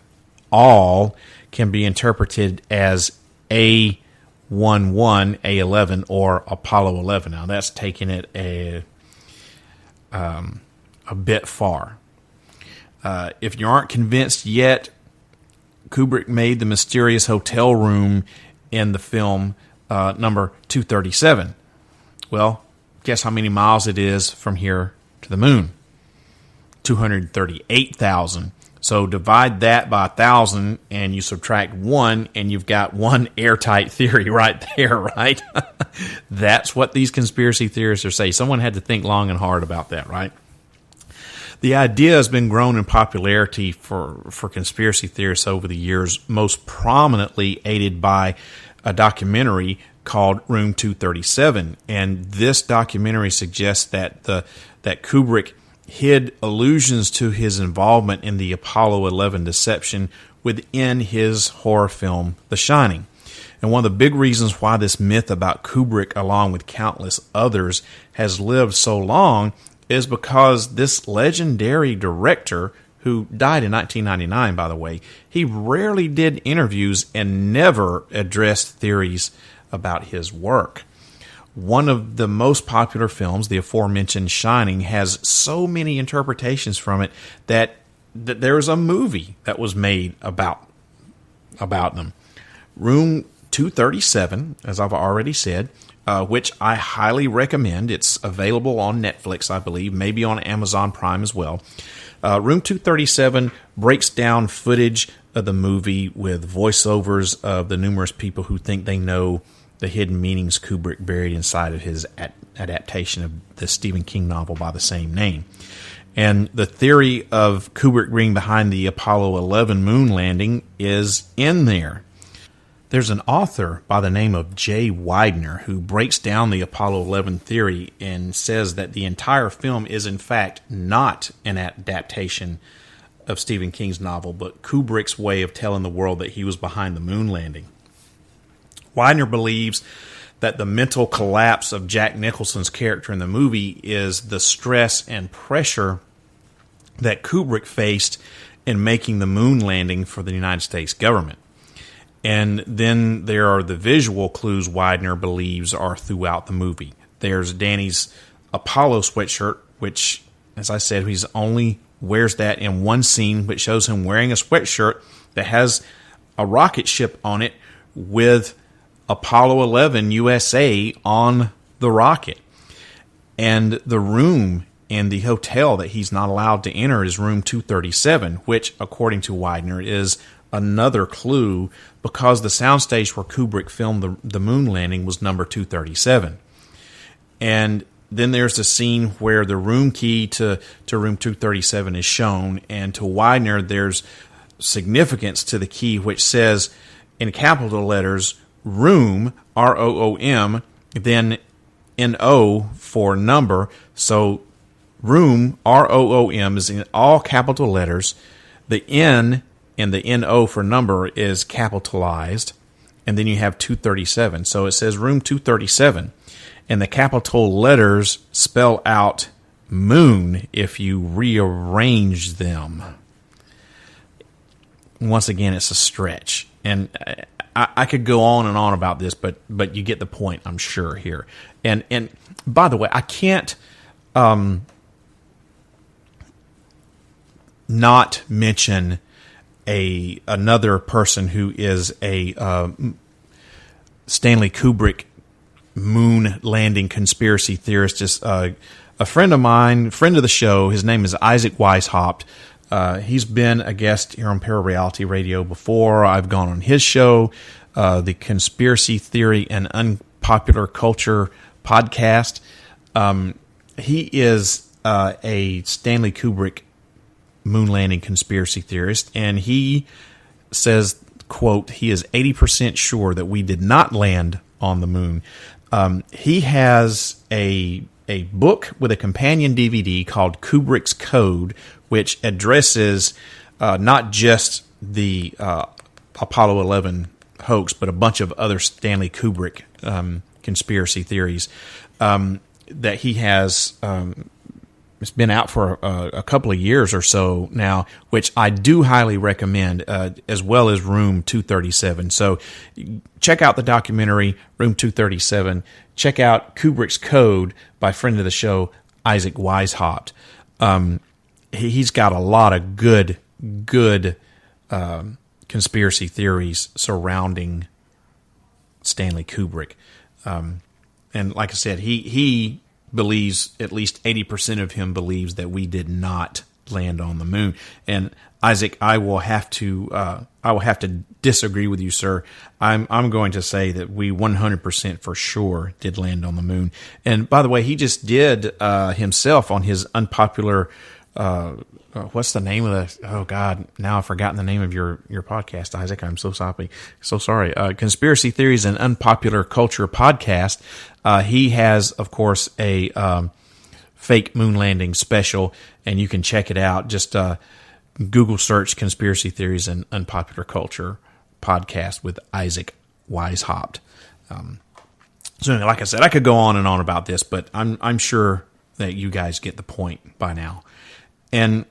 all can be interpreted as A11, A11, or Apollo 11. Now, that's taking it a bit far. If you aren't convinced yet, Kubrick made the mysterious hotel room in the film number 237. Well, guess how many miles it is from here to the moon? 238,000. So divide that by 1,000 and you subtract 1 and you've got one airtight theory right there, right? That's what these conspiracy theorists are saying. Someone had to think long and hard about that, right? The idea has been grown in popularity for conspiracy theorists over the years, most prominently aided by a documentary called Room 237. And this documentary suggests that that Kubrick hid allusions to his involvement in the Apollo 11 deception within his horror film, The Shining. And one of the big reasons why this myth about Kubrick, along with countless others, has lived so long is because this legendary director, who died in 1999, by the way, he rarely did interviews and never addressed theories about his work. One of the most popular films, the aforementioned Shining, has so many interpretations from it that there is a movie that was made about them. Room 237, as I've already said, which I highly recommend. It's available on Netflix, I believe, maybe on Amazon Prime as well. Room 237 breaks down footage of the movie with voiceovers of the numerous people who think they know the hidden meanings Kubrick buried inside of his adaptation of the Stephen King novel by the same name. And the theory of Kubrick being behind the Apollo 11 moon landing is in there. There's an author by the name of Jay Widener who breaks down the Apollo 11 theory and says that the entire film is in fact not an adaptation of Stephen King's novel, but Kubrick's way of telling the world that he was behind the moon landing. Widener believes that the mental collapse of Jack Nicholson's character in the movie is the stress and pressure that Kubrick faced in making the moon landing for the United States government. And then there are the visual clues Widener believes are throughout the movie. There's Danny's Apollo sweatshirt, which, as I said, he's only wears that in one scene, which shows him wearing a sweatshirt that has a rocket ship on it with Apollo 11 USA on the rocket. And the room in the hotel that he's not allowed to enter is room 237, which, according to Widener, is another clue because the soundstage where Kubrick filmed the moon landing was number 237. And then there's the scene where the room key to room 237 is shown, and to Widener, there's significance to the key, which says in capital letters, room, ROOM, then NO for number. So room, ROOM, is in all capital letters. The N and the NO for number is capitalized, and then you have 237. So it says room 237, and the capital letters spell out moon if you rearrange them. Once again, it's a stretch, and I could go on and on about this, but you get the point, I'm sure, here. And by the way, I can't not mention another person who is a Stanley Kubrick moon landing conspiracy theorist. Just a friend of mine, friend of the show. His name is Isaac Weishaupt. He's been a guest here on ParaReality Radio before. I've gone on his show, the Conspiracy Theory and Unpopular Culture podcast. He is a Stanley Kubrick moon landing conspiracy theorist, and he says, quote, he is 80% sure that we did not land on the moon. He has a book with a companion DVD called Kubrick's Code, which addresses not just the Apollo 11 hoax, but a bunch of other Stanley Kubrick conspiracy theories that he has. It's been out for a couple of years or so now, which I do highly recommend, as well as Room 237. So check out the documentary, Room 237. Check out Kubrick's Code by friend of the show, Isaac Weishaupt. He's got a lot of good conspiracy theories surrounding Stanley Kubrick. And like I said, he believes, at least 80% of him believes, that we did not land on the moon. And Isaac, I will have to disagree with you, sir. I'm going to say that we 100% for sure did land on the moon. And by the way, he just did himself on his unpopular. What's the name of the? Oh God, now I've forgotten the name of your podcast, Isaac. I'm so sorry. Conspiracy Theories and Unpopular Culture podcast. He has, of course, a fake moon landing special, and you can check it out. Just Google search Conspiracy Theories and Unpopular Culture podcast with Isaac Weishaupt. So anyway, like I said, I could go on and on about this, but I'm sure that you guys get the point by now. And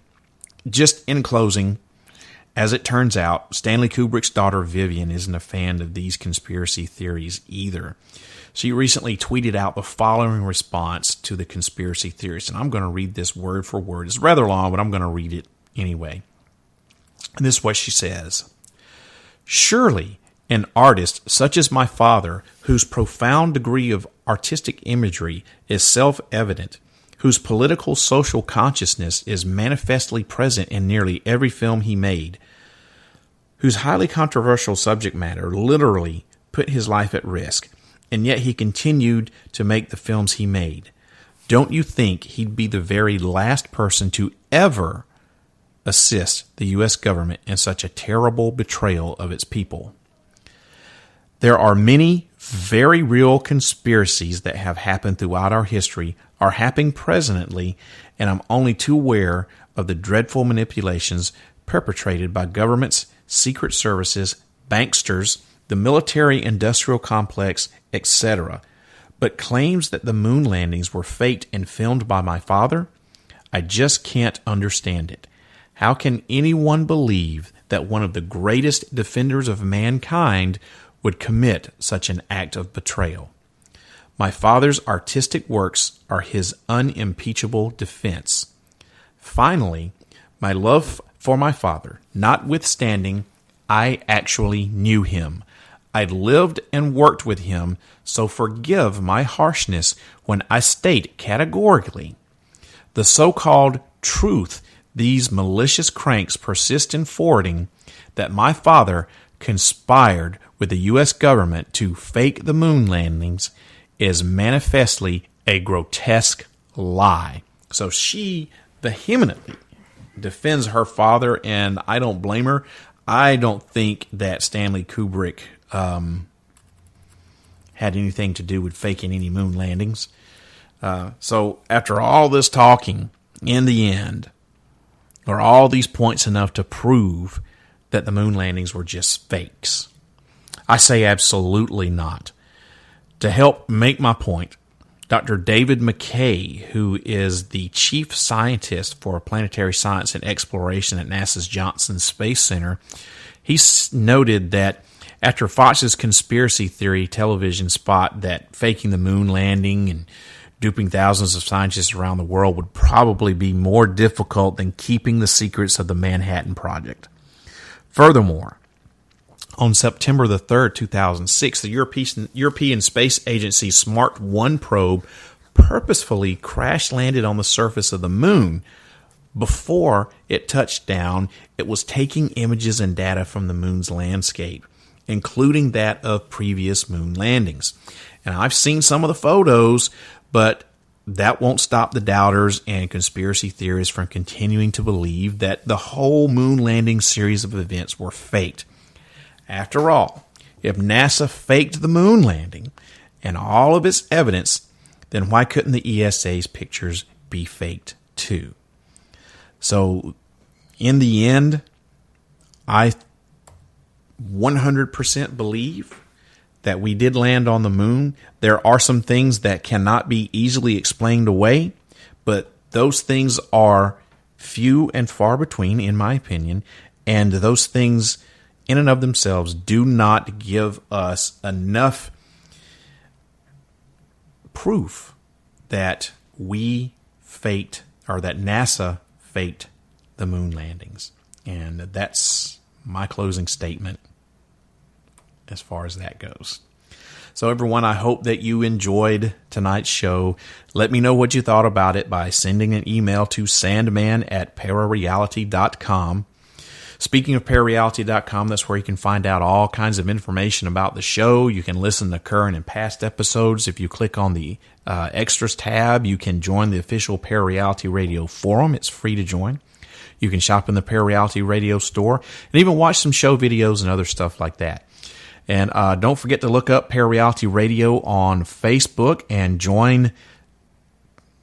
just in closing, as it turns out, Stanley Kubrick's daughter Vivian isn't a fan of these conspiracy theories either. She recently tweeted out the following response to the conspiracy theorists, and I'm going to read this word for word. It's rather long, but I'm going to read it anyway. And this is what she says. Surely an artist such as my father, whose profound degree of artistic imagery is self-evident, whose political social consciousness is manifestly present in nearly every film he made, whose highly controversial subject matter literally put his life at risk, and yet he continued to make the films he made. Don't you think he'd be the very last person to ever assist the U.S. government in such a terrible betrayal of its people? There are many very real conspiracies that have happened throughout our history, are happening presently, and I'm only too aware of the dreadful manipulations perpetrated by governments, secret services, banksters, the military-industrial complex, etc. But claims that the moon landings were faked and filmed by my father? I just can't understand it. How can anyone believe that one of the greatest defenders of mankind would commit such an act of betrayal? My father's artistic works are his unimpeachable defense. Finally, My love for my father, notwithstanding, I actually knew him. I lived and worked with him, so forgive my harshness when I state categorically the so-called truth these malicious cranks persist in forwarding, that my father conspired with the U.S. government to fake the moon landings, is manifestly a grotesque lie. So she vehemently defends her father, and I don't blame her. I don't think that Stanley Kubrick had anything to do with faking any moon landings. So after all this talking, in the end, are all these points enough to prove that the moon landings were just fakes? I say absolutely not. To help make my point, Dr. David McKay, who is the chief scientist for planetary science and exploration at NASA's Johnson Space Center, he noted that after Fox's conspiracy theory television spot that faking the moon landing and duping thousands of scientists around the world would probably be more difficult than keeping the secrets of the Manhattan Project. Furthermore, on September the 3rd, 2006, the European Space Agency's Smart 1 probe purposefully crash-landed on the surface of the moon. Before it touched down, it was taking images and data from the moon's landscape, including that of previous moon landings. And I've seen some of the photos, but that won't stop the doubters and conspiracy theorists from continuing to believe that the whole moon landing series of events were faked. After all, if NASA faked the moon landing and all of its evidence, then why couldn't the ESA's pictures be faked too? So, in the end, I 100% believe that we did land on the moon. There are some things that cannot be easily explained away, but those things are few and far between, in my opinion, and those things in and of themselves do not give us enough proof that we faked, or that NASA faked the moon landings. And that's my closing statement as far as that goes. So everyone, I hope that you enjoyed tonight's show. Let me know what you thought about it by sending an email to sandman@parareality.com. Speaking of ParaReality.com, that's where you can find out all kinds of information about the show. You can listen to current and past episodes. If you click on the Extras tab, you can join the official ParaReality Radio forum. It's free to join. You can shop in the ParaReality Radio store and even watch some show videos and other stuff like that. And don't forget to look up ParaReality Radio on Facebook and join.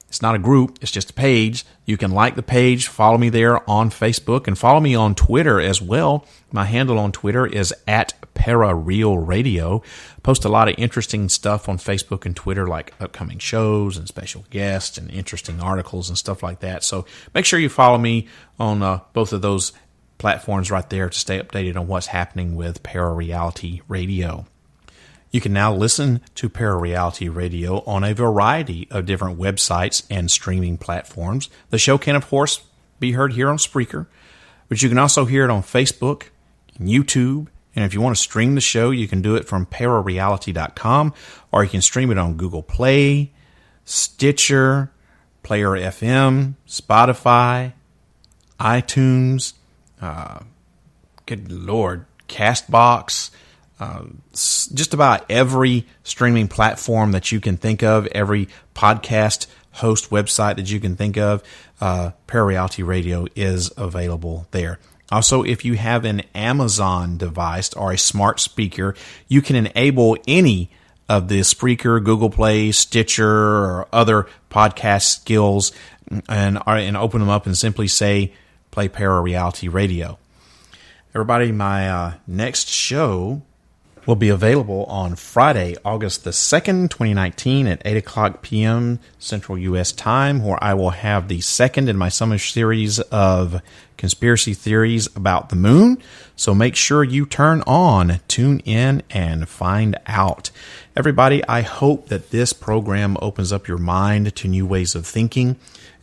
It's not a group, it's just a page. You can like the page, follow me there on Facebook, and follow me on Twitter as well. My handle on Twitter is @ParaRealRadio. Post a lot of interesting stuff on Facebook and Twitter, like upcoming shows and special guests and interesting articles and stuff like that. So make sure you follow me on both of those platforms right there to stay updated on what's happening with ParaReality Radio. You can now listen to ParaReality Radio on a variety of different websites and streaming platforms. The show can, of course, be heard here on Spreaker, but you can also hear it on Facebook and YouTube. And if you want to stream the show, you can do it from ParaReality.com, or you can stream it on Google Play, Stitcher, Player FM, Spotify, iTunes, good Lord, CastBox, just about every streaming platform that you can think of, every podcast host website that you can think of, ParaReality Radio is available there. Also, if you have an Amazon device or a smart speaker, you can enable any of the Spreaker, Google Play, Stitcher, or other podcast skills and open them up and simply say, play ParaReality Radio. Everybody, my next show will be available on Friday, August the 2nd, 2019 at 8 o'clock p.m. Central U.S. time, where I will have the second in my summer series of conspiracy theories about the moon. So make sure you tune in, and find out. Everybody, I hope that this program opens up your mind to new ways of thinking.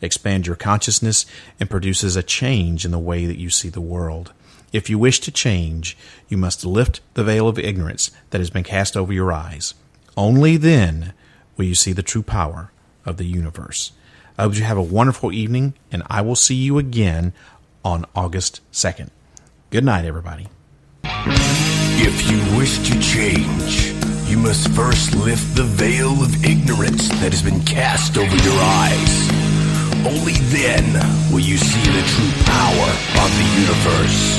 expands your consciousness, and produces a change in the way that you see the world. If you wish to change, you must lift the veil of ignorance that has been cast over your eyes. Only then will you see the true power of the universe. I hope you have a wonderful evening, and I will see you again on August 2nd. Good night, everybody. If you wish to change, you must first lift the veil of ignorance that has been cast over your eyes. Only then will you see the true power of the universe.